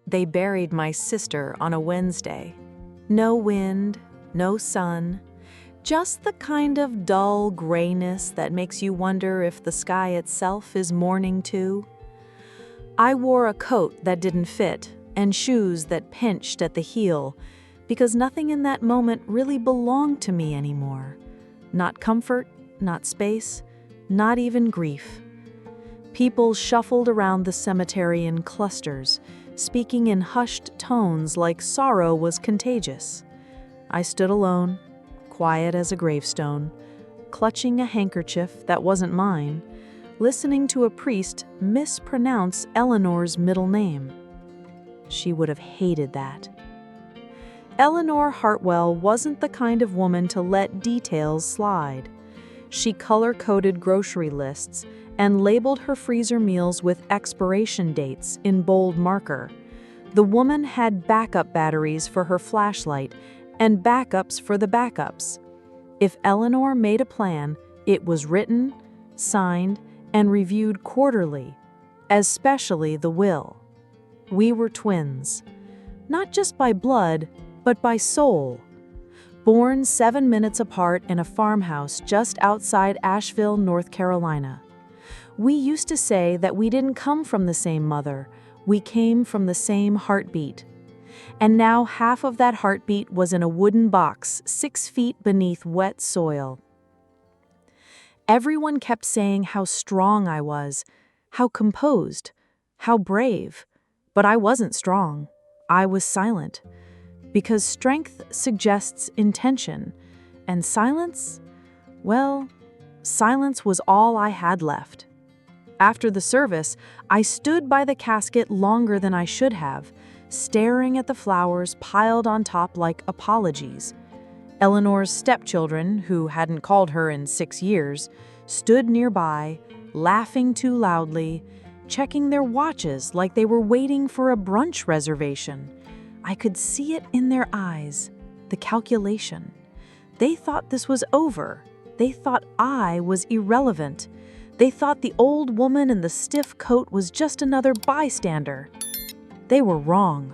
They buried my sister on a Wednesday. No wind, no sun, just the kind of dull grayness that makes you wonder if the sky itself is mourning too. I wore a coat that didn't fit and shoes that pinched at the heel because nothing in that moment really belonged to me anymore. Not comfort, not space, not even grief. People shuffled around the cemetery in clusters, speaking in hushed tones like sorrow was contagious. I stood alone, quiet as a gravestone, clutching a handkerchief that wasn't mine, listening to a priest mispronounce Eleanor's middle name. She would have hated that. Eleanor Hartwell wasn't the kind of woman to let details slide. She color-coded grocery lists and labeled her freezer meals with expiration dates in bold marker. The woman had backup batteries for her flashlight and backups for the backups. If Eleanor made a plan, it was written, signed, and reviewed quarterly, especially the will. We were twins, not just by blood, but by soul. Born 7 minutes apart in a farmhouse just outside Asheville, North Carolina. We used to say that we didn't come from the same mother, we came from the same heartbeat. And now half of that heartbeat was in a wooden box 6 feet beneath wet soil. Everyone kept saying how strong I was, how composed, how brave. But I wasn't strong. I was silent. Because strength suggests intention, and silence, well, silence was all I had left. After the service, I stood by the casket longer than I should have, staring at the flowers piled on top like apologies. Eleanor's stepchildren, who hadn't called her in 6 years, stood nearby, laughing too loudly, checking their watches like they were waiting for a brunch reservation. I could see it in their eyes, the calculation. They thought this was over. They thought I was irrelevant. They thought the old woman in the stiff coat was just another bystander. They were wrong.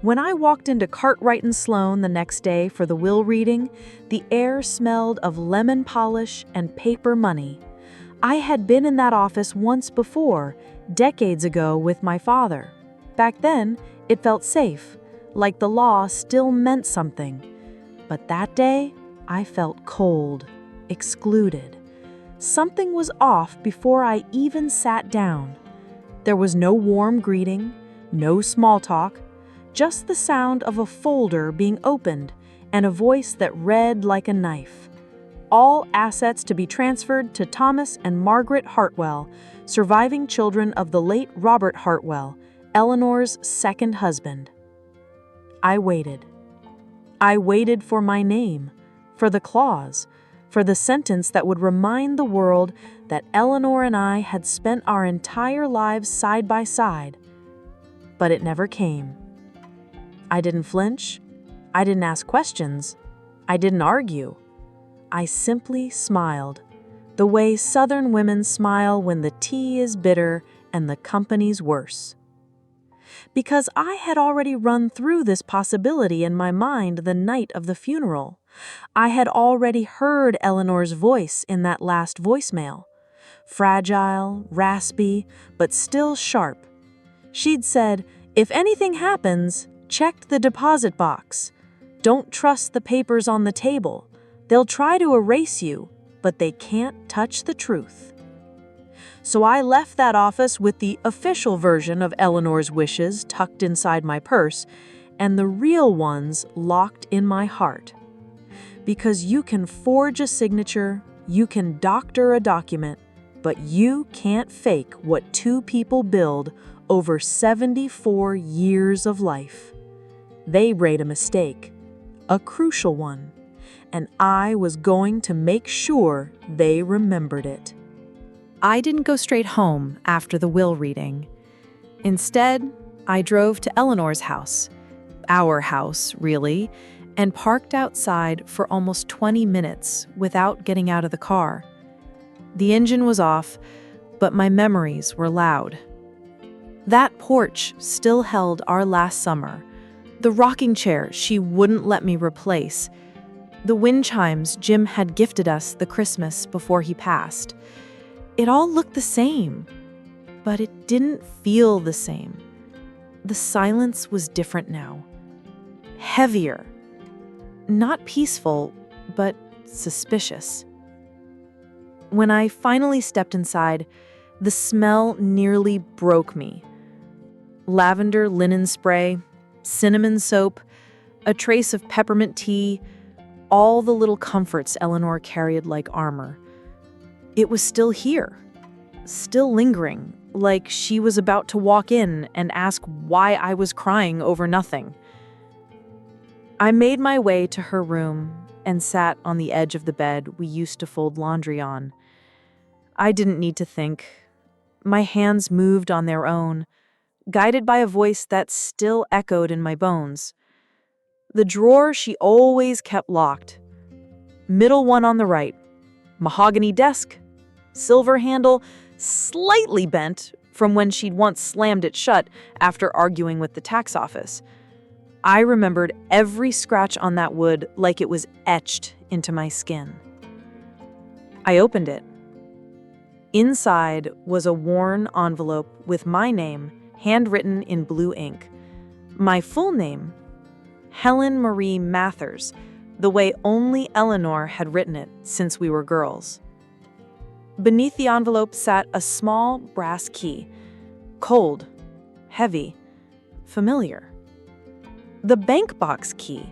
When I walked into Cartwright and Sloan the next day for the will reading, the air smelled of lemon polish and paper money. I had been in that office once before, decades ago with my father. Back then, it felt safe, like the law still meant something. But that day, I felt cold, excluded. Something was off before I even sat down. There was no warm greeting, no small talk, just the sound of a folder being opened and a voice that read like a knife. All assets to be transferred to Thomas and Margaret Hartwell, surviving children of the late Robert Hartwell, Eleanor's second husband. I waited. I waited for my name, for the clause, for the sentence that would remind the world that Eleanor and I had spent our entire lives side by side. But it never came. I didn't flinch. I didn't ask questions. I didn't argue. I simply smiled, the way Southern women smile when the tea is bitter and the company's worse. Because I had already run through this possibility in my mind the night of the funeral. I had already heard Eleanor's voice in that last voicemail. Fragile, raspy, but still sharp. She'd said, "If anything happens, check the deposit box. Don't trust the papers on the table. They'll try to erase you, but they can't touch the truth." So I left that office with the official version of Eleanor's wishes tucked inside my purse and the real ones locked in my heart. Because you can forge a signature, you can doctor a document, but you can't fake what 2 people build over 74 years of life. They made a mistake, a crucial one, and I was going to make sure they remembered it. I didn't go straight home after the will reading. Instead, I drove to Eleanor's house, our house, really, and parked outside for almost 20 minutes without getting out of the car. The engine was off, but my memories were loud. That porch still held our last summer, the rocking chair she wouldn't let me replace, the wind chimes Jim had gifted us the Christmas before he passed. It all looked the same, but it didn't feel the same. The silence was different now. Heavier. Not peaceful, but suspicious. When I finally stepped inside, the smell nearly broke me. Lavender linen spray, cinnamon soap, a trace of peppermint tea, all the little comforts Eleanor carried like armor. It was still here, still lingering, like she was about to walk in and ask why I was crying over nothing. I made my way to her room and sat on the edge of the bed we used to fold laundry on. I didn't need to think. My hands moved on their own, guided by a voice that still echoed in my bones. The drawer she always kept locked. Middle one on the right. Mahogany desk. Silver handle, slightly bent from when she'd once slammed it shut after arguing with the tax office. I remembered every scratch on that wood like it was etched into my skin. I opened it. Inside was a worn envelope with my name handwritten in blue ink. My full name, Helen Marie Mathers, the way only Eleanor had written it since we were girls. Beneath the envelope sat a small brass key, cold, heavy, familiar. The bank box key,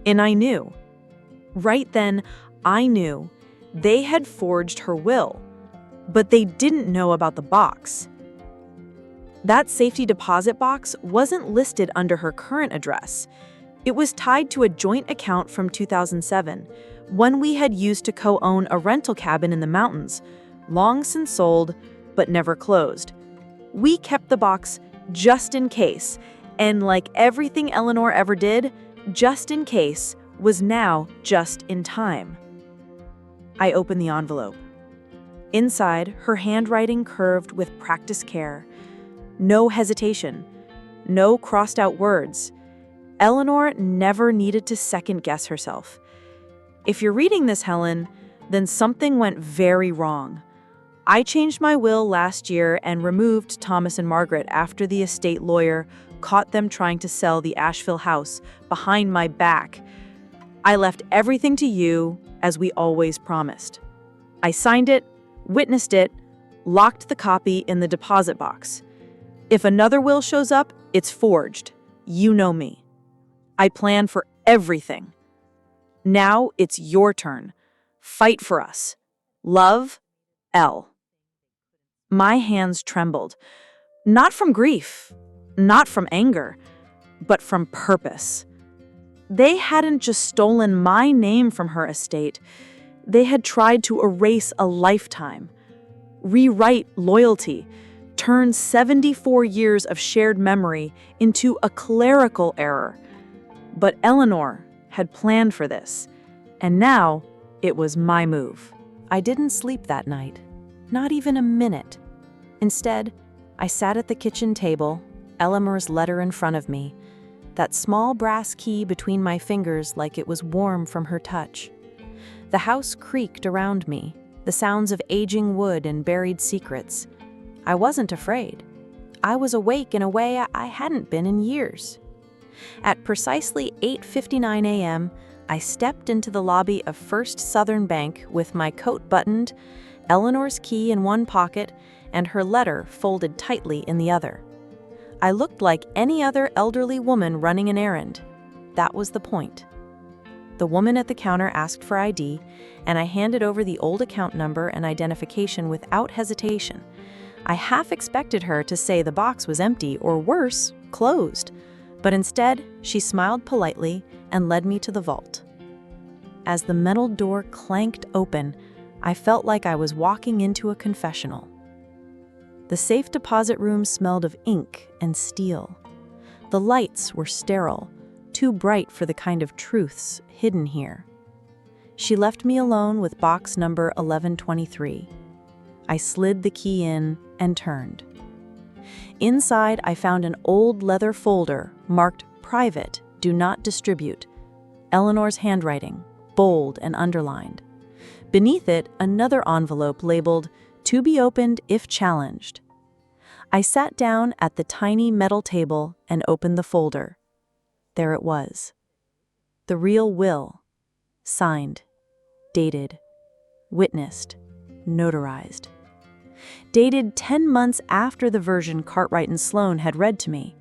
and I knew. Right then, I knew they had forged her will, but they didn't know about the box. That safety deposit box wasn't listed under her current address. It was tied to a joint account from 2007, one we had used to co-own a rental cabin in the mountains, long since sold, but never closed. We kept the box just in case, and like everything Eleanor ever did, just in case was now just in time. I opened the envelope. Inside, her handwriting curved with practiced care. No hesitation, no crossed-out words. Eleanor never needed to second-guess herself. If you're reading this, Helen, then something went very wrong. I changed my will last year and removed Thomas and Margaret after the estate lawyer caught them trying to sell the Asheville house behind my back. I left everything to you, as we always promised. I signed it, witnessed it, locked the copy in the deposit box. If another will shows up, it's forged. You know me. I plan for everything. Now it's your turn. Fight for us. Love, L. My hands trembled. Not from grief, not from anger, but from purpose. They hadn't just stolen my name from her estate. They had tried to erase a lifetime, rewrite loyalty, turn 74 years of shared memory into a clerical error. But Eleanor had planned for this, and now it was my move. I didn't sleep that night, not even a minute. Instead, I sat at the kitchen table, Eleanor's letter in front of me, that small brass key between my fingers like it was warm from her touch. The house creaked around me, the sounds of aging wood and buried secrets. I wasn't afraid. I was awake in a way I hadn't been in years. At precisely 8:59 a.m., I stepped into the lobby of First Southern Bank with my coat buttoned, Eleanor's key in one pocket, and her letter folded tightly in the other. I looked like any other elderly woman running an errand. That was the point. The woman at the counter asked for ID, and I handed over the old account number and identification without hesitation. I half expected her to say the box was empty or worse, closed. But instead, she smiled politely and led me to the vault. As the metal door clanked open, I felt like I was walking into a confessional. The safe deposit room smelled of ink and steel. The lights were sterile, too bright for the kind of truths hidden here. She left me alone with box number 1123. I slid the key in and turned. Inside, I found an old leather folder marked Private, Do Not Distribute. Eleanor's handwriting, bold and underlined. Beneath it, another envelope labeled, To Be Opened If Challenged. I sat down at the tiny metal table and opened the folder. There it was. The real will. Signed, dated, witnessed, notarized. Dated 10 months after the version Cartwright and Sloane had read to me.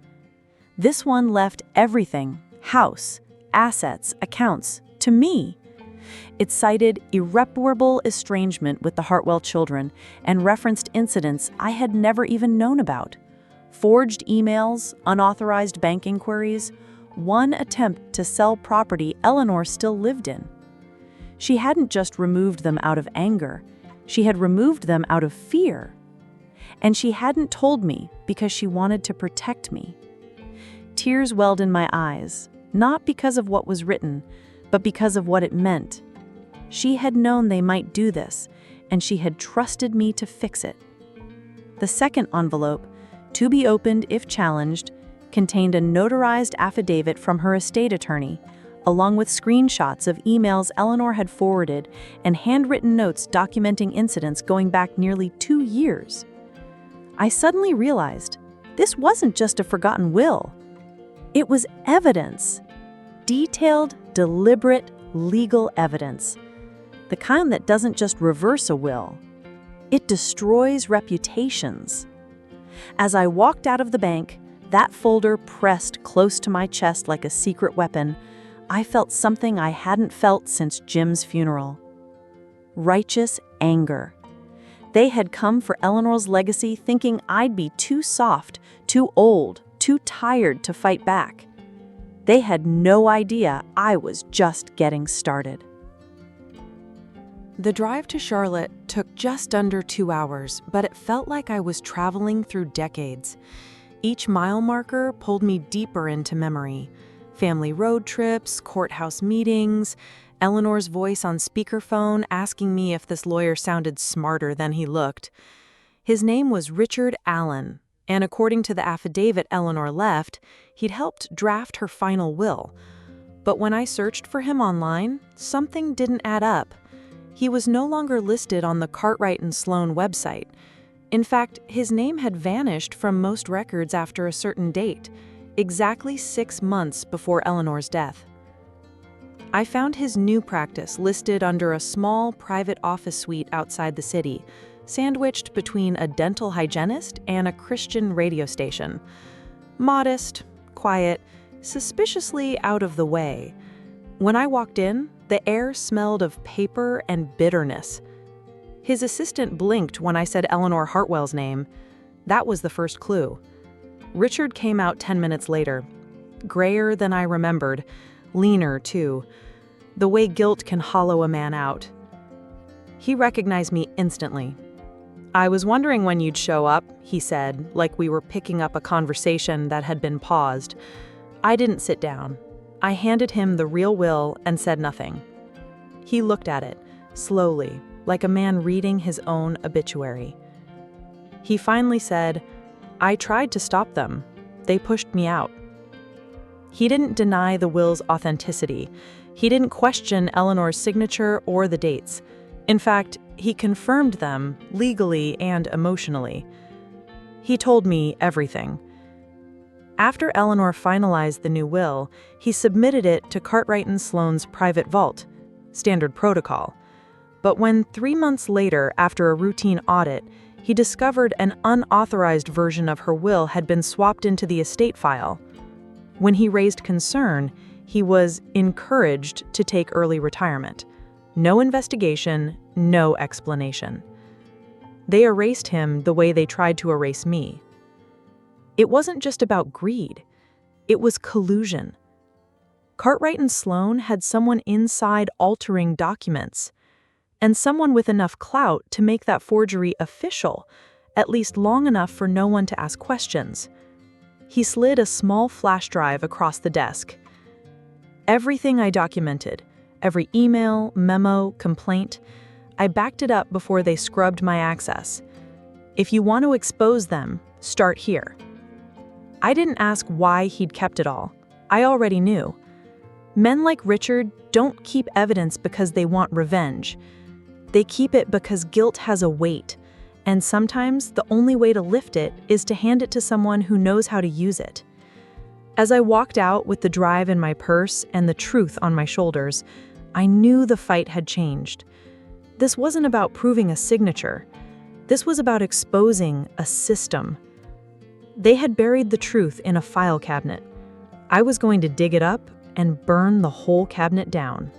This one left everything, house, assets, accounts, to me. It cited irreparable estrangement with the Hartwell children and referenced incidents I had never even known about. Forged emails, unauthorized bank inquiries, one attempt to sell property Eleanor still lived in. She hadn't just removed them out of anger, she had removed them out of fear. And she hadn't told me because she wanted to protect me. Tears welled in my eyes, not because of what was written, but because of what it meant. She had known they might do this, and she had trusted me to fix it. The second envelope, To Be Opened If Challenged, contained a notarized affidavit from her estate attorney, along with screenshots of emails Eleanor had forwarded and handwritten notes documenting incidents going back nearly 2 years. I suddenly realized this wasn't just a forgotten will. It was evidence. Detailed, deliberate, legal evidence. The kind that doesn't just reverse a will. It destroys reputations. As I walked out of the bank, that folder pressed close to my chest like a secret weapon. I felt something I hadn't felt since Jim's funeral. Righteous anger. They had come for Eleanor's legacy thinking I'd be too soft, too old, too tired to fight back. They had no idea I was just getting started. The drive to Charlotte took just under 2 hours, but it felt like I was traveling through decades. Each mile marker pulled me deeper into memory. Family road trips, courthouse meetings, Eleanor's voice on speakerphone asking me if this lawyer sounded smarter than he looked. His name was Richard Allen, and according to the affidavit Eleanor left, he'd helped draft her final will. But when I searched for him online, something didn't add up. He was no longer listed on the Cartwright and Sloane website. In fact, his name had vanished from most records after a certain date, exactly 6 months before Eleanor's death. I found his new practice listed under a small private office suite outside the city, sandwiched between a dental hygienist and a Christian radio station. Modest, quiet, suspiciously out of the way. When I walked in, the air smelled of paper and bitterness. His assistant blinked when I said Eleanor Hartwell's name. That was the first clue. Richard came out 10 minutes later. Grayer than I remembered, leaner too. The way guilt can hollow a man out. He recognized me instantly. "I was wondering when you'd show up," he said, like we were picking up a conversation that had been paused. I didn't sit down. I handed him the real will and said nothing. He looked at it, slowly, like a man reading his own obituary. He finally said, "I tried to stop them. They pushed me out." He didn't deny the will's authenticity. He didn't question Eleanor's signature or the dates. In fact, he confirmed them legally and emotionally. He told me everything. After Eleanor finalized the new will, he submitted it to Cartwright and Sloane's private vault, standard protocol. But when 3 months later, after a routine audit, he discovered an unauthorized version of her will had been swapped into the estate file. When he raised concern, he was encouraged to take early retirement. No investigation, no explanation. They erased him the way they tried to erase me. It wasn't just about greed. It was collusion. Cartwright and Sloane had someone inside altering documents, and someone with enough clout to make that forgery official, at least long enough for no one to ask questions. He slid a small flash drive across the desk. Everything I documented, every email, memo, complaint, I backed it up before they scrubbed my access. If you want to expose them, Start here." I didn't ask why he'd kept it all. I already knew. Men like Richard don't keep evidence because they want revenge. They keep it because guilt has a weight, and sometimes the only way to lift it is to hand it to someone who knows how to use it. As I walked out with the drive in my purse and the truth on my shoulders, I knew the fight had changed. This wasn't about proving a signature. This was about exposing a system. They had buried the truth in a file cabinet. I was going to dig it up and burn the whole cabinet down.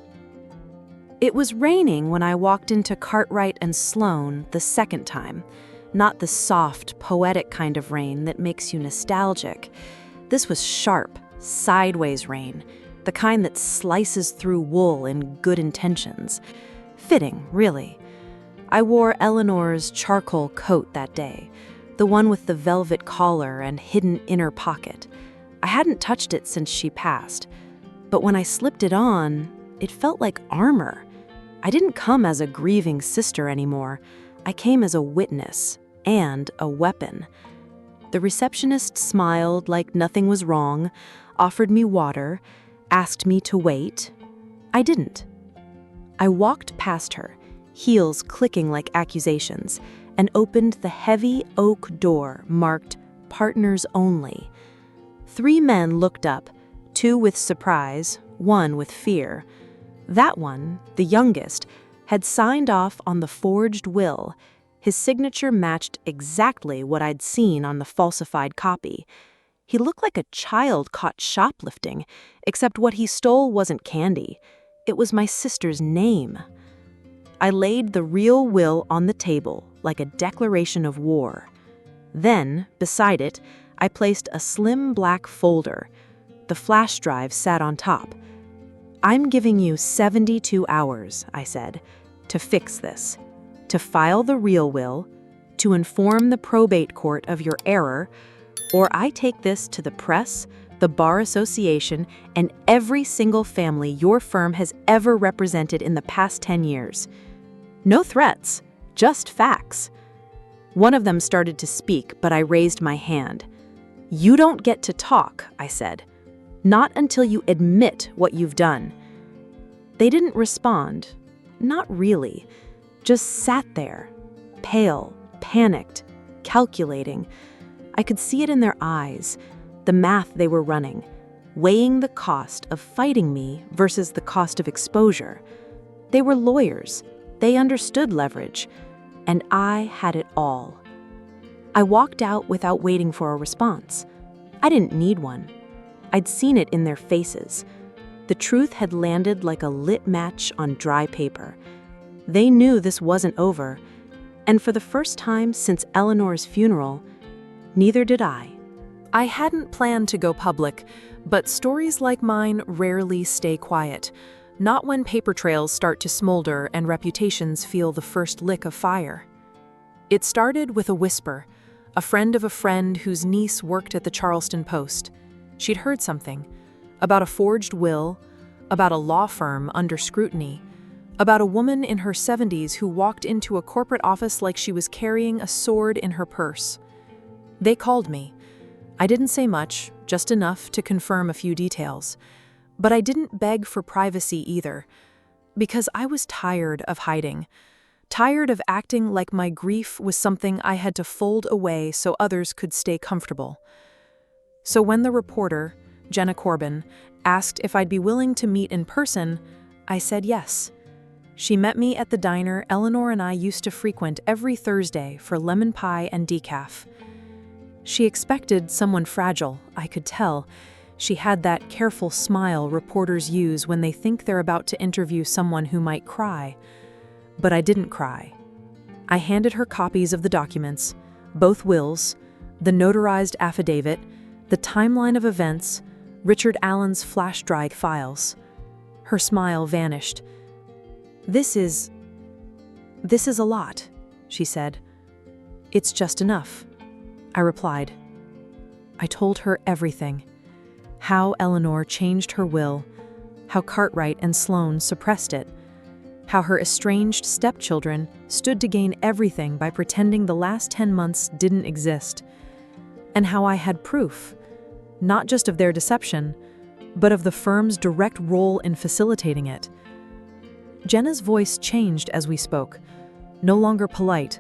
It was raining when I walked into Cartwright and Sloane the second time. Not the soft, poetic kind of rain that makes you nostalgic. This was sharp, sideways rain, the kind that slices through wool in good intentions. Fitting, really. I wore Eleanor's charcoal coat that day, the one with the velvet collar and hidden inner pocket. I hadn't touched it since she passed, but when I slipped it on, it felt like armor. I didn't come as a grieving sister anymore. I came as a witness and a weapon. The receptionist smiled like nothing was wrong, offered me water, asked me to wait. I didn't. I walked past her, heels clicking like accusations, and opened the heavy oak door marked "Partners Only." 3 men looked up, 2 with surprise, 1 with fear. That one, the youngest, had signed off on the forged will. His signature matched exactly what I'd seen on the falsified copy. He looked like a child caught shoplifting, except what he stole wasn't candy. It was my sister's name. I laid the real will on the table like a declaration of war. Then, beside it, I placed a slim black folder. The flash drive sat on top. "I'm giving you 72 hours," I said, "to fix this, to file the real will, to inform the probate court of your error, or I take this to the press, the Bar Association, and every single family your firm has ever represented in the past 10 years. No threats, just facts." One of them started to speak, but I raised my hand. "You don't get to talk," I said. "Not until you admit what you've done." They didn't respond. Not really. Just sat there, pale, panicked, calculating. I could see it in their eyes, the math they were running, weighing the cost of fighting me versus the cost of exposure. They were lawyers. They understood leverage. And I had it all. I walked out without waiting for a response. I didn't need one. I'd seen it in their faces. The truth had landed like a lit match on dry paper. They knew this wasn't over, and for the first time since Eleanor's funeral, neither did I. I hadn't planned to go public, but stories like mine rarely stay quiet. Not when paper trails start to smolder and reputations feel the first lick of fire. It started with a whisper, a friend of a friend whose niece worked at the Charleston Post. She'd heard something about a forged will, about a law firm under scrutiny, about a woman in her 70s who walked into a corporate office like she was carrying a sword in her purse. They called me. I didn't say much, just enough to confirm a few details. But I didn't beg for privacy either, because I was tired of hiding, tired of acting like my grief was something I had to fold away so others could stay comfortable. So when the reporter, Jenna Corbin, asked if I'd be willing to meet in person, I said yes. She met me at the diner Eleanor and I used to frequent every Thursday for lemon pie and decaf. She expected someone fragile, I could tell. She had that careful smile reporters use when they think they're about to interview someone who might cry. But I didn't cry. I handed her copies of the documents, both wills, the notarized affidavit, the timeline of events, Richard Allen's flash drive files. Her smile vanished. This is a lot," she said. "It's just enough," I replied. I told her everything. How Eleanor changed her will, how Cartwright and Sloane suppressed it, how her estranged stepchildren stood to gain everything by pretending the last 10 months didn't exist, and how I had proof, not just of their deception, but of the firm's direct role in facilitating it. Jenna's voice changed as we spoke, no longer polite,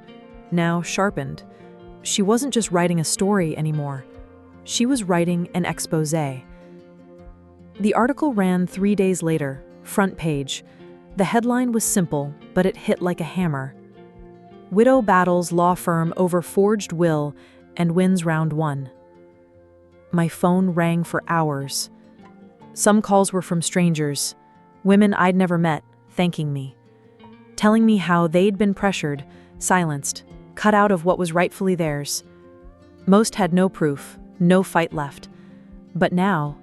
now sharpened. She wasn't just writing a story anymore. She was writing an exposé. The article ran 3 days later, front page. The headline was simple, but it hit like a hammer. Widow battles law firm over forged will and wins round 1. My phone rang for hours. Some calls were from strangers, women I'd never met, thanking me, telling me how they'd been pressured, silenced, cut out of what was rightfully theirs. Most had no proof, no fight left. But now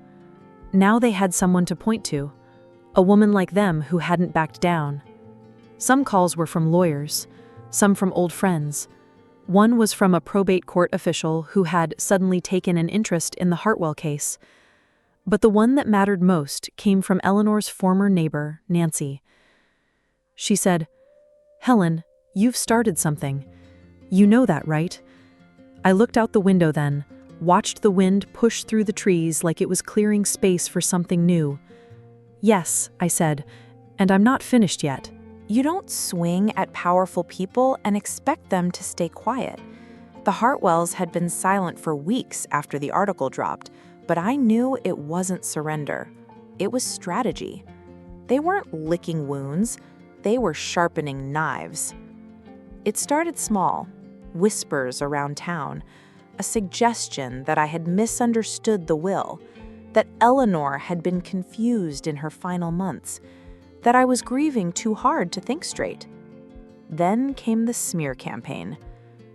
they had someone to point to, a woman like them who hadn't backed down. Some calls were from lawyers, some from old friends. One was from a probate court official who had suddenly taken an interest in the Hartwell case. But the one that mattered most came from Eleanor's former neighbor, Nancy. She said, "Helen, you've started something. You know that, right?" I looked out the window then, watched the wind push through the trees like it was clearing space for something new. "Yes," I said, "and I'm not finished yet." You don't swing at powerful people and expect them to stay quiet. The Hartwells had been silent for weeks after the article dropped, but I knew it wasn't surrender. It was strategy. They weren't licking wounds, they were sharpening knives. It started small, whispers around town, a suggestion that I had misunderstood the will, that Eleanor had been confused in her final months, that I was grieving too hard to think straight. Then came the smear campaign.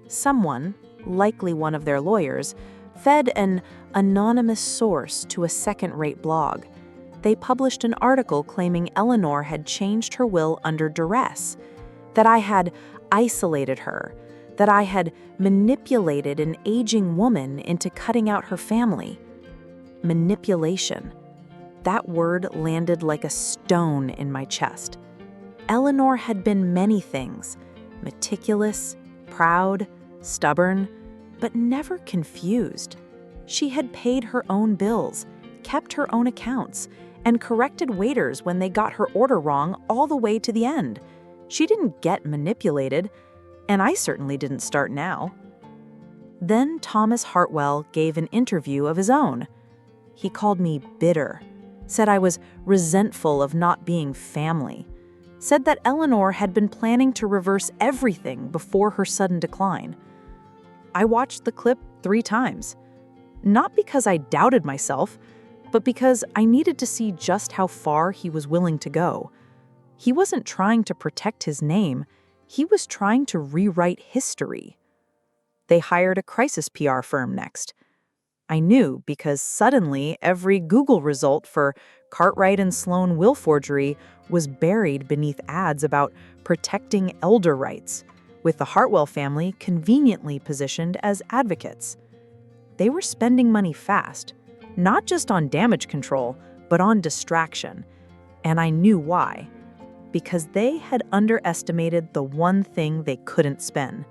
Someone, likely one of their lawyers, fed an anonymous source to a second-rate blog. They published an article claiming Eleanor had changed her will under duress, that I had isolated her, that I had manipulated an aging woman into cutting out her family. Manipulation. That word landed like a stone in my chest. Eleanor had been many things, meticulous, proud, stubborn, but never confused. She had paid her own bills, kept her own accounts, and corrected waiters when they got her order wrong all the way to the end. She didn't get manipulated, and I certainly didn't start now. Then Thomas Hartwell gave an interview of his own. He called me bitter, said I was resentful of not being family, said that Eleanor had been planning to reverse everything before her sudden decline. I watched the clip 3 times, not because I doubted myself, but because I needed to see just how far he was willing to go. He wasn't trying to protect his name, he was trying to rewrite history. They hired a crisis PR firm next. I knew because suddenly every Google result for Cartwright and Sloan will forgery was buried beneath ads about protecting elder rights, with the Hartwell family conveniently positioned as advocates. They were spending money fast, not just on damage control, but on distraction. And I knew why. Because they had underestimated the one thing they couldn't spend: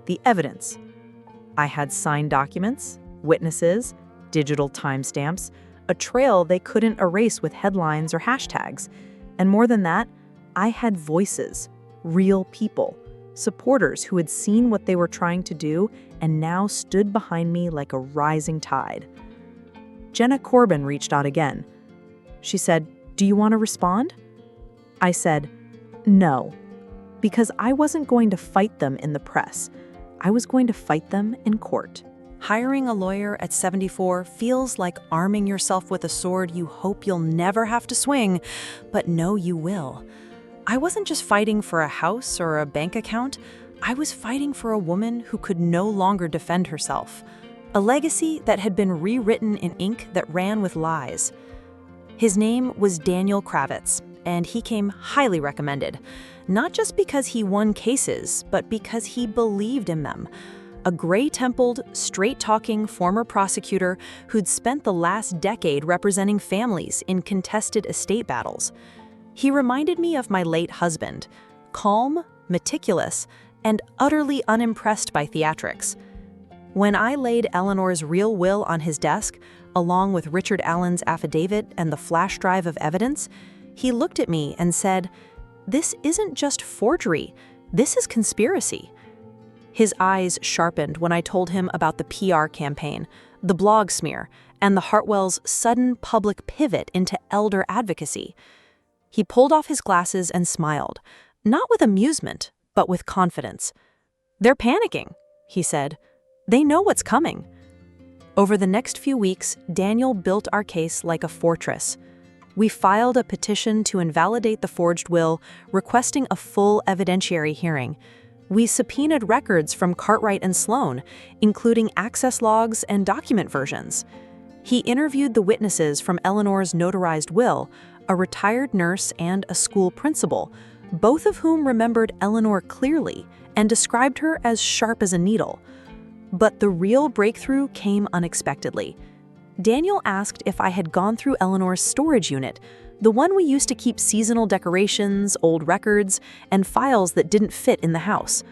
the evidence. I had signed documents, witnesses, digital timestamps, a trail they couldn't erase with headlines or hashtags. And more than that, I had voices, real people, supporters who had seen what they were trying to do and now stood behind me like a rising tide. Jenna Corbin reached out again. She said, "Do you want to respond?" I said, "No," because I wasn't going to fight them in the press. I was going to fight them in court. Hiring a lawyer at 74 feels like arming yourself with a sword you hope you'll never have to swing, but know you will. I wasn't just fighting for a house or a bank account. I was fighting for a woman who could no longer defend herself. A legacy that had been rewritten in ink that ran with lies. His name was Daniel Kravitz, and he came highly recommended, not just because he won cases, but because he believed in them. A gray-templed, straight-talking former prosecutor who'd spent the last decade representing families in contested estate battles. He reminded me of my late husband, calm, meticulous, and utterly unimpressed by theatrics. When I laid Eleanor's real will on his desk, along with Richard Allen's affidavit and the flash drive of evidence, he looked at me and said, "This isn't just forgery, this is conspiracy." His eyes sharpened when I told him about the PR campaign, the blog smear, and the Hartwells' sudden public pivot into elder advocacy. He pulled off his glasses and smiled, not with amusement, but with confidence. "They're panicking," he said. "They know what's coming." Over the next few weeks, Daniel built our case like a fortress. We filed a petition to invalidate the forged will, requesting a full evidentiary hearing. We subpoenaed records from Cartwright and Sloan, including access logs and document versions. He interviewed the witnesses from Eleanor's notarized will, a retired nurse and a school principal, both of whom remembered Eleanor clearly and described her as sharp as a needle. But the real breakthrough came unexpectedly. Daniel asked if I had gone through Eleanor's storage unit, the one we used to keep seasonal decorations, old records, and files that didn't fit in the house.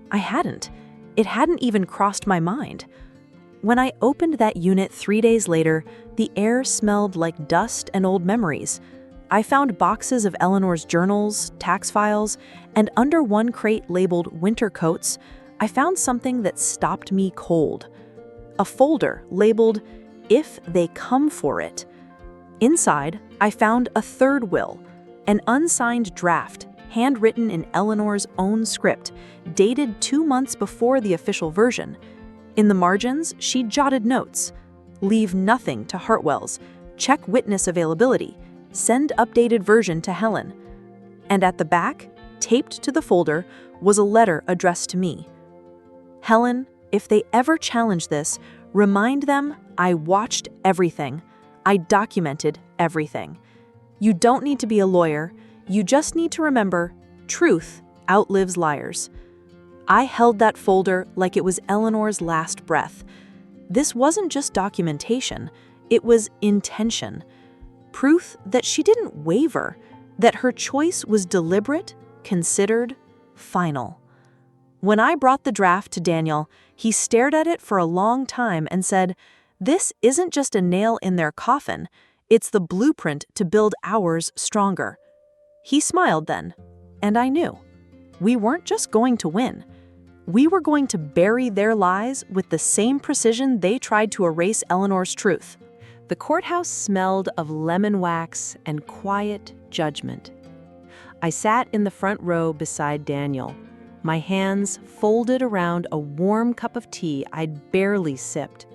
I hadn't. It hadn't even crossed my mind. When I opened that unit 3 days later, the air smelled like dust and old memories. I found boxes of Eleanor's journals, tax files, and under one crate labeled winter coats, I found something that stopped me cold. A folder labeled, "If They Come For It." Inside, I found a third will, an unsigned draft, handwritten in Eleanor's own script, dated 2 months before the official version. In the margins, she jotted notes. "Leave nothing to Hartwells. Check witness availability. Send updated version to Helen." And at the back, taped to the folder, was a letter addressed to me. "Helen, if they ever challenge this, remind them I watched everything. I documented everything. You don't need to be a lawyer. You just need to remember, truth outlives liars." I held that folder like it was Eleanor's last breath. This wasn't just documentation, it was intention. Proof that she didn't waver, that her choice was deliberate, considered, final. When I brought the draft to Daniel, he stared at it for a long time and said, "This isn't just a nail in their coffin, it's the blueprint to build ours stronger." He smiled then, and I knew. We weren't just going to win. We were going to bury their lies with the same precision they tried to erase Eleanor's truth. The courthouse smelled of lemon wax and quiet judgment. I sat in the front row beside Daniel, my hands folded around a warm cup of tea I'd barely sipped.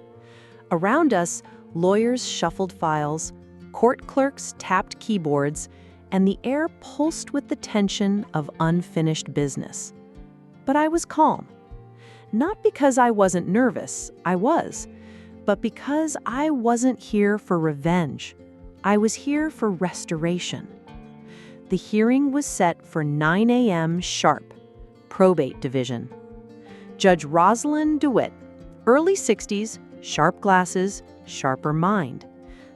Around us, lawyers shuffled files, court clerks tapped keyboards, and the air pulsed with the tension of unfinished business. But I was calm. Not because I wasn't nervous, I was, but because I wasn't here for revenge. I was here for restoration. The hearing was set for 9 a.m. sharp, probate division. Judge Rosalind DeWitt, early 60s, sharp glasses, sharper mind.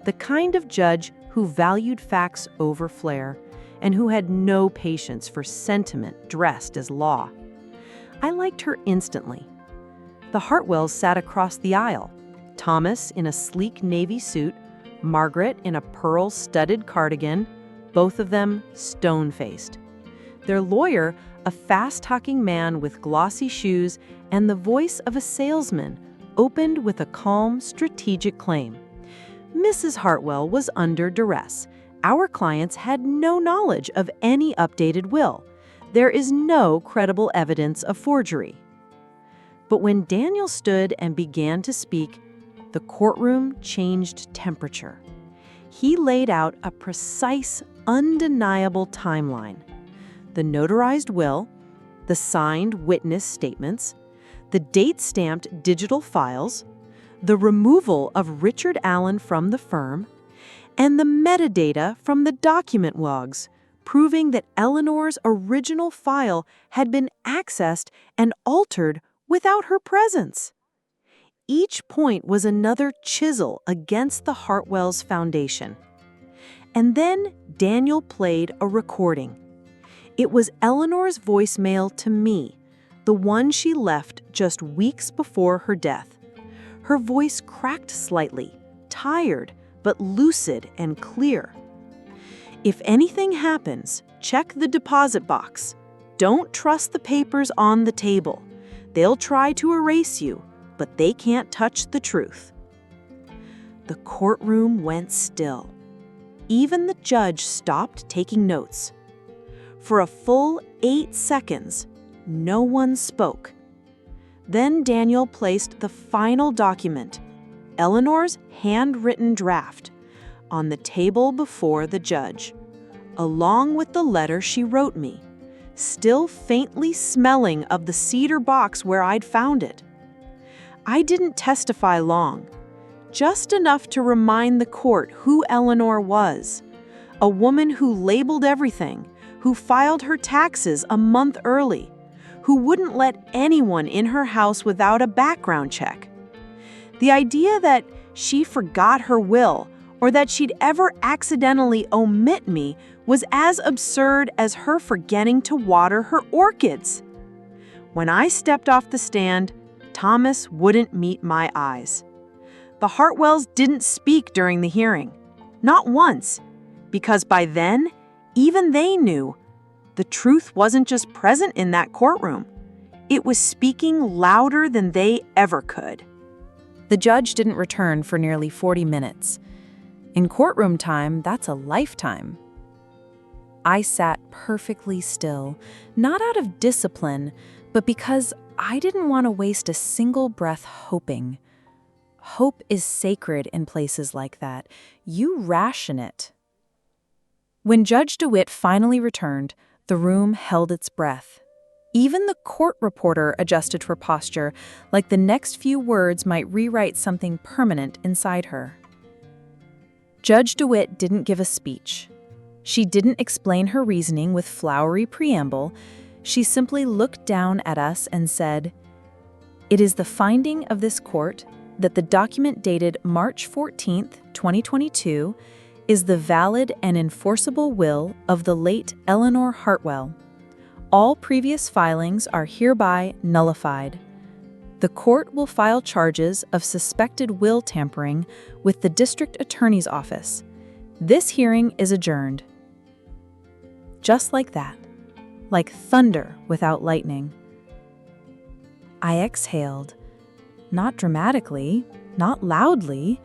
The kind of judge who valued facts over flair and who had no patience for sentiment dressed as law. I liked her instantly. The Hartwells sat across the aisle, Thomas in a sleek navy suit, Margaret in a pearl-studded cardigan, both of them stone-faced. Their lawyer, a fast-talking man with glossy shoes and the voice of a salesman, opened with a calm, strategic claim. Mrs. Hartwell was under duress. Our clients had no knowledge of any updated will. There is no credible evidence of forgery. But when Daniel stood and began to speak, the courtroom changed temperature. He laid out a precise, undeniable timeline. The notarized will, the signed witness statements, the date-stamped digital files, the removal of Richard Allen from the firm, and the metadata from the document logs, proving that Eleanor's original file had been accessed and altered without her presence. Each point was another chisel against the Hartwells' foundation. And then Daniel played a recording. It was Eleanor's voicemail to me, the one she left just weeks before her death. Her voice cracked slightly, tired, but lucid and clear. "If anything happens, check the deposit box. Don't trust the papers on the table. They'll try to erase you, but they can't touch the truth." The courtroom went still. Even the judge stopped taking notes. For a full 8 seconds, no one spoke. Then Daniel placed the final document, Eleanor's handwritten draft, on the table before the judge, along with the letter she wrote me, still faintly smelling of the cedar box where I'd found it. I didn't testify long, just enough to remind the court who Eleanor was, a woman who labeled everything, who filed her taxes a month early, who wouldn't let anyone in her house without a background check. The idea that she forgot her will or that she'd ever accidentally omit me was as absurd as her forgetting to water her orchids. When I stepped off the stand, Thomas wouldn't meet my eyes. The Hartwells didn't speak during the hearing, not once, because by then, even they knew the truth wasn't just present in that courtroom. It was speaking louder than they ever could. The judge didn't return for nearly 40 minutes. In courtroom time, that's a lifetime. I sat perfectly still, not out of discipline, but because I didn't want to waste a single breath hoping. Hope is sacred in places like that. You ration it. When Judge DeWitt finally returned, the room held its breath. Even the court reporter adjusted her posture, like the next few words might rewrite something permanent inside her. Judge DeWitt didn't give a speech. She didn't explain her reasoning with flowery preamble. She simply looked down at us and said, "It is the finding of this court that the document dated March 14th, 2022, is the valid and enforceable will of the late Eleanor Hartwell. All previous filings are hereby nullified. The court will file charges of suspected will tampering with the district attorney's office. This hearing is adjourned." Just like that, like thunder without lightning. I exhaled, not dramatically, not loudly,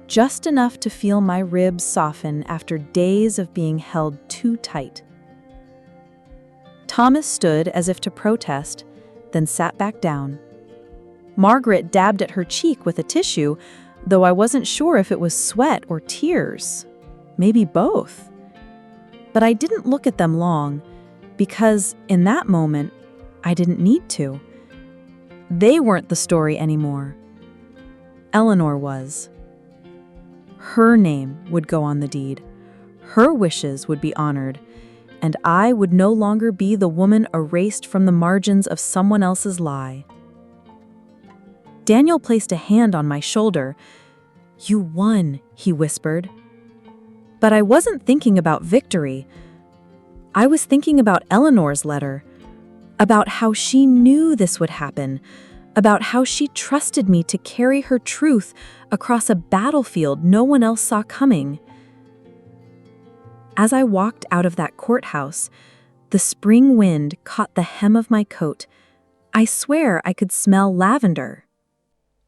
just enough to feel my ribs soften after days of being held too tight. Thomas stood as if to protest, then sat back down. Margaret dabbed at her cheek with a tissue, though I wasn't sure if it was sweat or tears. Maybe both. But I didn't look at them long, because in that moment, I didn't need to. They weren't the story anymore. Eleanor was. Her name would go on the deed. Her wishes would be honored, and I would no longer be the woman erased from the margins of someone else's lie. Daniel placed a hand on my shoulder. "You won," he whispered. But I wasn't thinking about victory. I was thinking about Eleanor's letter, about how she knew this would happen, about how she trusted me to carry her truth across a battlefield no one else saw coming. As I walked out of that courthouse, the spring wind caught the hem of my coat. I swear I could smell lavender.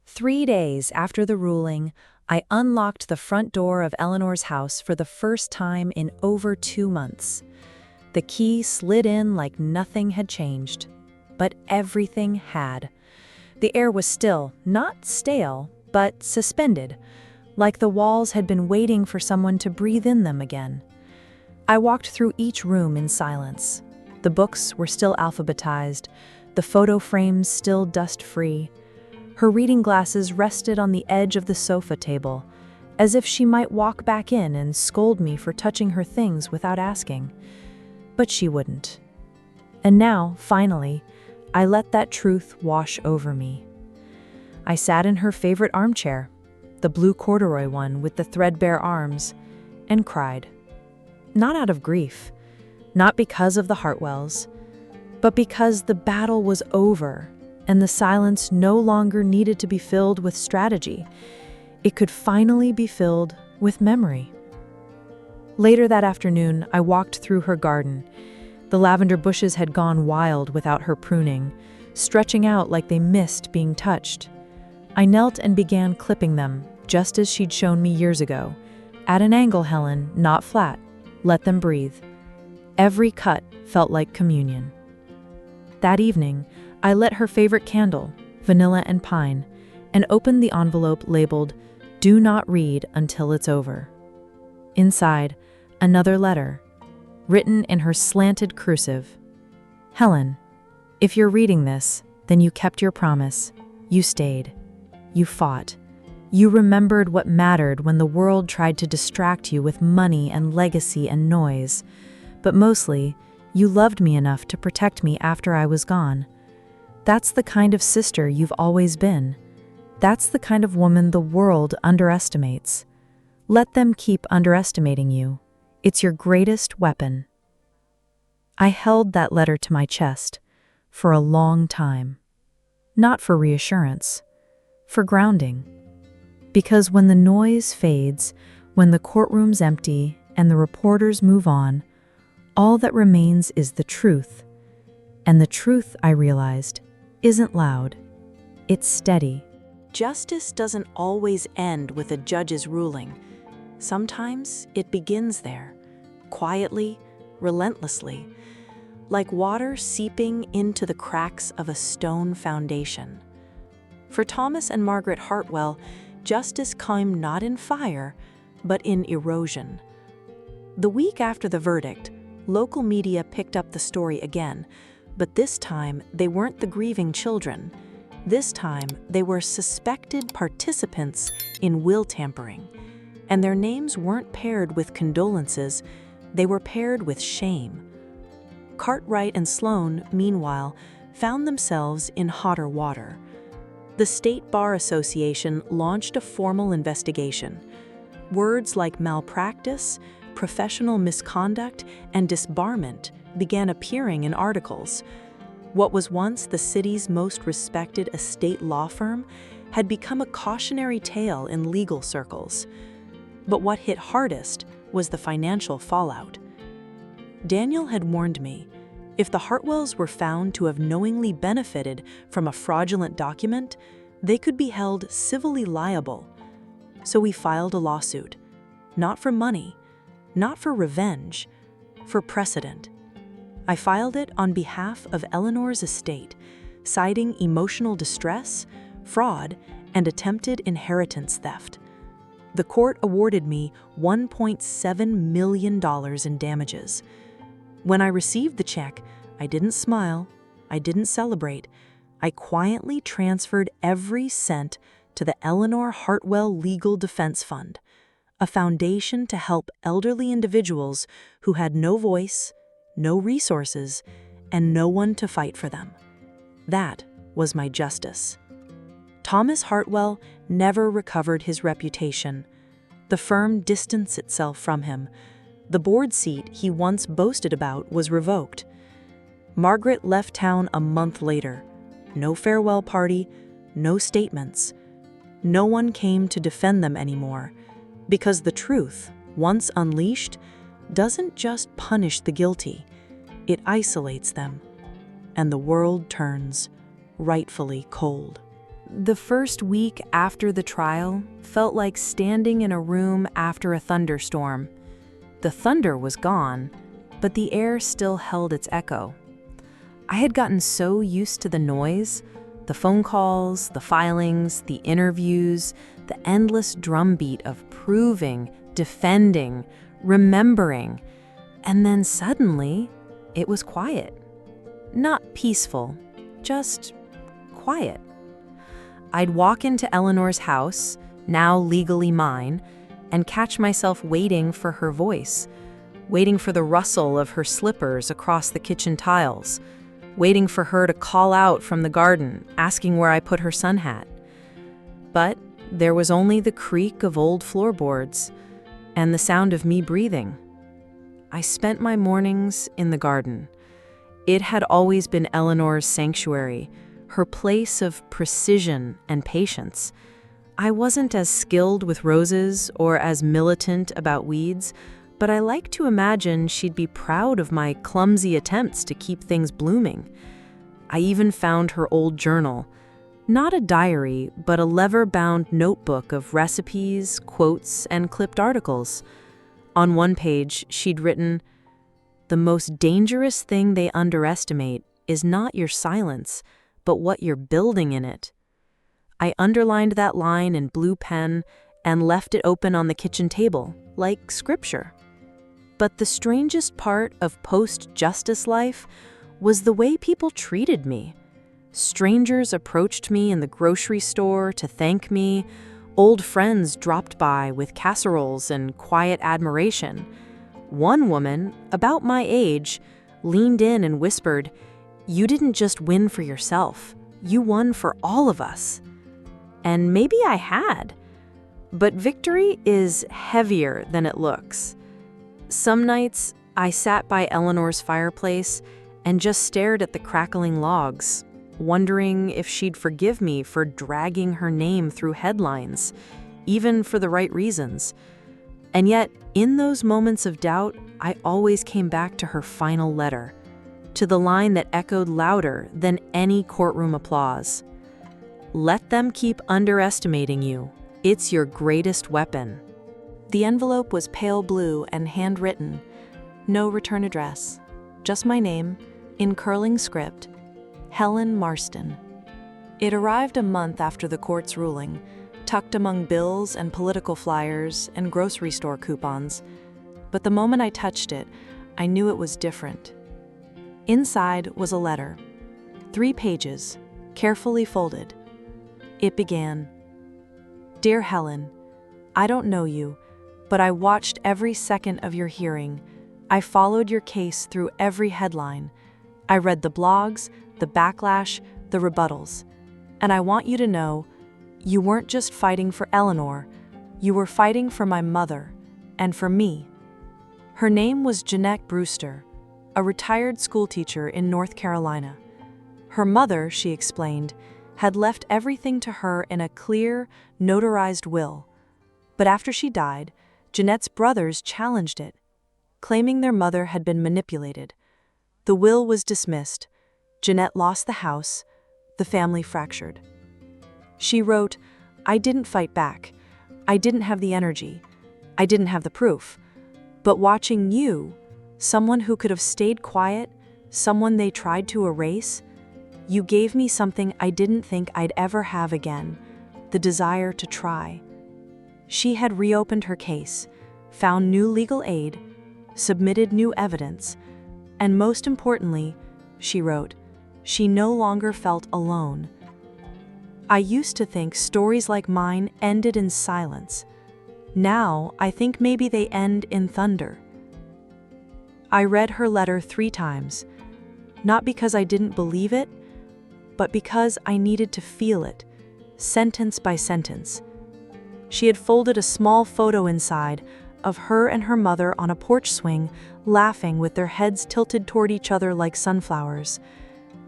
3 days after the ruling, I unlocked the front door of Eleanor's house for the first time in over 2 months. The key slid in like nothing had changed. But everything had. The air was still, not stale, but suspended, like the walls had been waiting for someone to breathe in them again. I walked through each room in silence. The books were still alphabetized, the photo frames still dust-free. Her reading glasses rested on the edge of the sofa table, as if she might walk back in and scold me for touching her things without asking. But she wouldn't. And now, finally, I let that truth wash over me. I sat in her favorite armchair, the blue corduroy one with the threadbare arms, and cried. Not out of grief, not because of the Hartwells, but because the battle was over and the silence no longer needed to be filled with strategy. It could finally be filled with memory. Later that afternoon, I walked through her garden. The lavender bushes had gone wild without her pruning, stretching out like they missed being touched. I knelt and began clipping them, just as she'd shown me years ago. At an angle, Helen, not flat. Let them breathe. Every cut felt like communion. That evening, I lit her favorite candle, vanilla and pine, and opened the envelope labeled, "Do not read until it's over." Inside, another letter, written in her slanted cursive. "Helen, if you're reading this, then you kept your promise. You stayed. You fought. You remembered what mattered when the world tried to distract you with money and legacy and noise. But mostly, you loved me enough to protect me after I was gone. That's the kind of sister you've always been. That's the kind of woman the world underestimates. Let them keep underestimating you. It's your greatest weapon." I held that letter to my chest for a long time. Not for reassurance, for grounding. Because when the noise fades, when the courtroom's empty and the reporters move on, all that remains is the truth. And the truth, I realized, isn't loud. It's steady. Justice doesn't always end with a judge's ruling. Sometimes it begins there, quietly, relentlessly, like water seeping into the cracks of a stone foundation. For Thomas and Margaret Hartwell, justice came not in fire, but in erosion. The week after the verdict, local media picked up the story again, but this time they weren't the grieving children. This time they were suspected participants in will tampering, and their names weren't paired with condolences, they were paired with shame. Cartwright and Sloan, meanwhile, found themselves in hotter water. The State Bar Association launched a formal investigation. Words like malpractice, professional misconduct, and disbarment began appearing in articles. What was once the city's most respected estate law firm had become a cautionary tale in legal circles. But what hit hardest was the financial fallout. Daniel had warned me, if the Hartwells were found to have knowingly benefited from a fraudulent document, they could be held civilly liable. So we filed a lawsuit, not for money, not for revenge, for precedent. I filed it on behalf of Eleanor's estate, citing emotional distress, fraud, and attempted inheritance theft. The court awarded me $1.7 million in damages. When I received the check, I didn't smile, I didn't celebrate. I quietly transferred every cent to the Eleanor Hartwell Legal Defense Fund, a foundation to help elderly individuals who had no voice, no resources, and no one to fight for them. That was my justice. Thomas Hartwell never recovered his reputation. The firm distanced itself from him. The board seat he once boasted about was revoked. Margaret left town a month later. No farewell party, no statements. No one came to defend them anymore, because the truth, once unleashed, doesn't just punish the guilty, it isolates them, and the world turns rightfully cold. The first week after the trial felt like standing in a room after a thunderstorm. The thunder was gone, but the air still held its echo. I had gotten so used to the noise, the phone calls, the filings, the interviews, the endless drumbeat of proving, defending, remembering, and then suddenly it was quiet. Not peaceful, just quiet. I'd walk into Eleanor's house, now legally mine, and catch myself waiting for her voice, waiting for the rustle of her slippers across the kitchen tiles, waiting for her to call out from the garden, asking where I put her sun hat. But there was only the creak of old floorboards and the sound of me breathing. I spent my mornings in the garden. It had always been Eleanor's sanctuary, her place of precision and patience. I wasn't as skilled with roses or as militant about weeds, but I like to imagine she'd be proud of my clumsy attempts to keep things blooming. I even found her old journal. Not a diary, but a leather-bound notebook of recipes, quotes, and clipped articles. On one page, she'd written, "The most dangerous thing they underestimate is not your silence, but what you're building in it." I underlined that line in blue pen and left it open on the kitchen table, like scripture. But the strangest part of post-justice life was the way people treated me. Strangers approached me in the grocery store to thank me. Old friends dropped by with casseroles and quiet admiration. One woman, about my age, leaned in and whispered, "You didn't just win for yourself. You won for all of us." And maybe I had. But victory is heavier than it looks. Some nights, I sat by Eleanor's fireplace and just stared at the crackling logs, wondering if she'd forgive me for dragging her name through headlines, even for the right reasons. And yet, in those moments of doubt, I always came back to her final letter, to the line that echoed louder than any courtroom applause. "Let them keep underestimating you. It's your greatest weapon." The envelope was pale blue and handwritten. No return address. Just my name, in curling script, Helen Marston. It arrived a month after the court's ruling, tucked among bills and political flyers and grocery store coupons. But the moment I touched it, I knew it was different. Inside was a letter, 3 pages, carefully folded. It began, "Dear Helen, I don't know you, but I watched every second of your hearing. I followed your case through every headline. I read the blogs, the backlash, the rebuttals. And I want you to know, you weren't just fighting for Eleanor, you were fighting for my mother, and for me." Her name was Jeanette Brewster, a retired schoolteacher in North Carolina. Her mother, she explained, had left everything to her in a clear, notarized will. But after she died, Jeanette's brothers challenged it, claiming their mother had been manipulated. The will was dismissed. Jeanette lost the house. The family fractured. She wrote, "I didn't fight back. I didn't have the energy. I didn't have the proof. But watching you, someone who could have stayed quiet, someone they tried to erase, you gave me something I didn't think I'd ever have again, the desire to try." She had reopened her case, found new legal aid, submitted new evidence, and most importantly, she wrote, she no longer felt alone. "I used to think stories like mine ended in silence. Now I think maybe they end in thunder." I read her letter 3 times, not because I didn't believe it, but because I needed to feel it, sentence by sentence. She had folded a small photo inside of her and her mother on a porch swing, laughing with their heads tilted toward each other like sunflowers.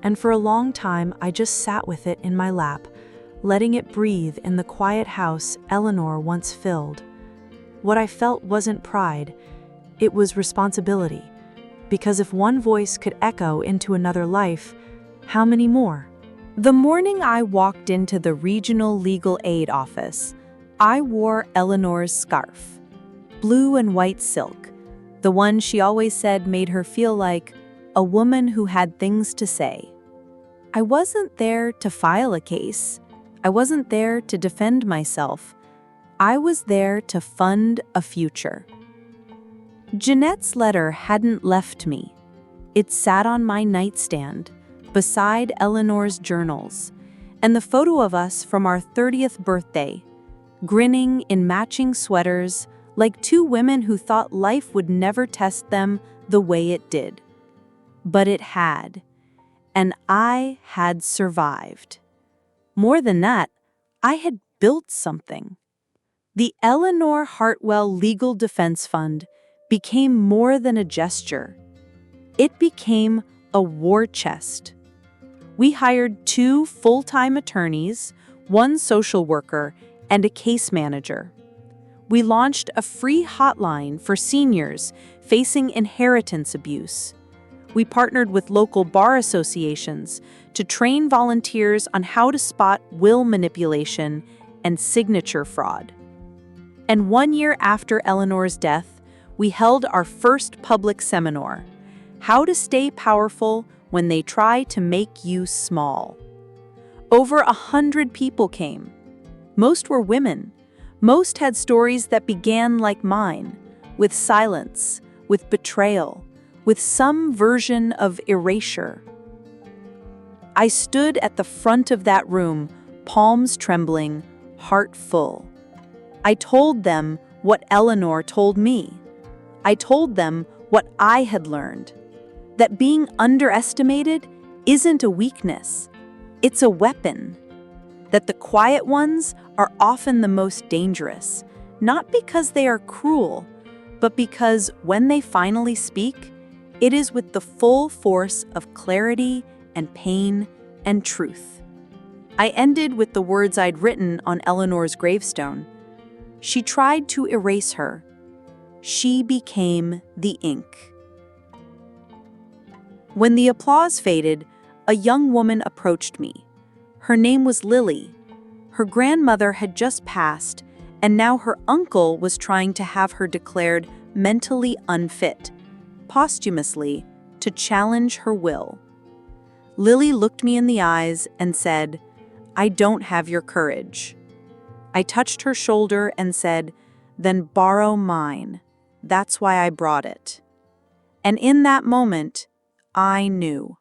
And for a long time, I just sat with it in my lap, letting it breathe in the quiet house Eleanor once filled. What I felt wasn't pride, it was responsibility. Because if one voice could echo into another life, how many more? The morning I walked into the regional legal aid office, I wore Eleanor's scarf. Blue and white silk, the one she always said made her feel like a woman who had things to say. I wasn't there to file a case. I wasn't there to defend myself. I was there to fund a future. Jeanette's letter hadn't left me. It sat on my nightstand, beside Eleanor's journals, and the photo of us from our 30th birthday, grinning in matching sweaters like 2 women who thought life would never test them the way it did. But it had, and I had survived. More than that, I had built something. The Eleanor Hartwell Legal Defense Fund became more than a gesture. It became a war chest. We hired 2 full-time attorneys, 1 social worker, and a case manager. We launched a free hotline for seniors facing inheritance abuse. We partnered with local bar associations to train volunteers on how to spot will manipulation and signature fraud. And 1 year after Eleanor's death, we held our first public seminar, How to Stay Powerful When They Try to Make You Small. Over 100 people came. Most were women. Most had stories that began like mine, with silence, with betrayal, with some version of erasure. I stood at the front of that room, palms trembling, heart full. I told them what Eleanor told me. I told them what I had learned, that being underestimated isn't a weakness, it's a weapon. That the quiet ones are often the most dangerous, not because they are cruel, but because when they finally speak, it is with the full force of clarity and pain and truth. I ended with the words I'd written on Eleanor's gravestone. She tried to erase her. She became the ink. When the applause faded, a young woman approached me. Her name was Lily. Her grandmother had just passed, and now her uncle was trying to have her declared mentally unfit, posthumously, to challenge her will. Lily looked me in the eyes and said, "I don't have your courage." I touched her shoulder and said, "Then borrow mine. That's why I brought it." And in that moment, I knew.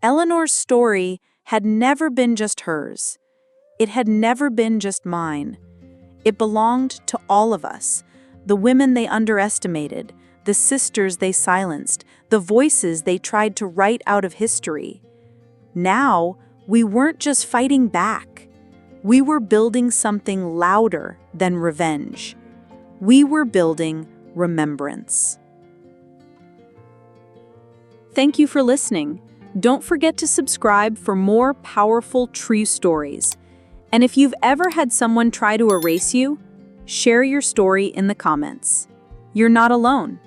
Eleanor's story had never been just hers. It had never been just mine. It belonged to all of us, the women they underestimated, the sisters they silenced, the voices they tried to write out of history. Now, we weren't just fighting back. We were building something louder than revenge. We were building remembrance. Thank you for listening. Don't forget to subscribe for more powerful true stories. And if you've ever had someone try to erase you, share your story in the comments. You're not alone.